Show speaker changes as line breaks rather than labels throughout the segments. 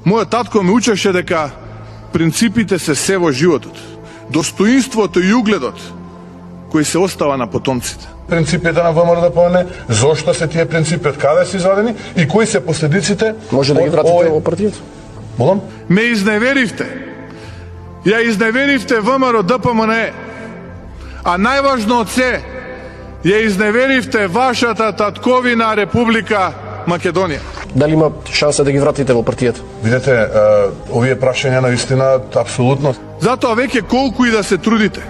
Мојот татко ме учеше дека принципите се се во животот. Достоинството и угледот кој се остава на потомците.
Принципите на ВМРО ДПМН, зошто се тие принципи, од каде се извадени и кои се последиците?
Може да ги вратите во партијата?
Молам?
Ме изневеривте. Ја изневеривте ВМРО ДПМН. А најважно од се, ја изневеривте вашата татковина Република Македонија.
Дали има шанса да ги вратите во партијата?
Видете, овие прашања на вистина апсолутно.
Затоа веќе колку и да се трудите,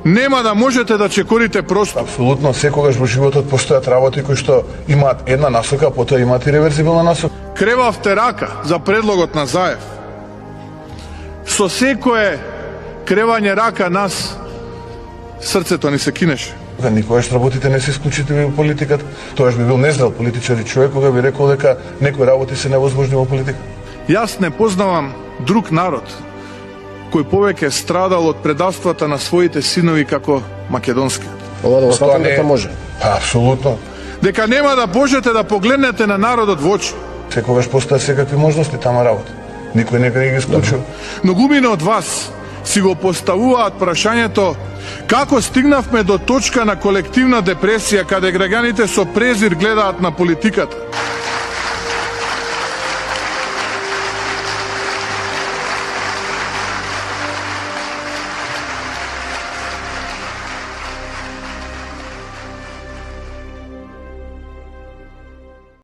нема да можете да чекорите простор.
Апсолутно секогаш во животот постојат работи кои што имаат една насока, потоа имаат и реверзибилна насока.
Кревавте рака за предлогот на Заев. Со секое кревање рака нас срцето ни се кинеше.
Никогаш работите не се исклучителни во политиката. Тоаш би бил незрел политичар и човек кога би рекол дека некои работи се невозможни во политика.
Јас не познавам друг народ кој повеќе страдал од предавствата на своите синови како македонскиот.
Ова да го сметам дека може.
Апсолутно.
Дека нема да можете да погледнете на народот во очи.
Секогаш постојат секакви можности тама работа. Никој не ги исклучува.
Многумина од вас си го поставуваат прашањето како стигнавме до точка на колективна депресија каде граѓаните со презир гледаат на политиката.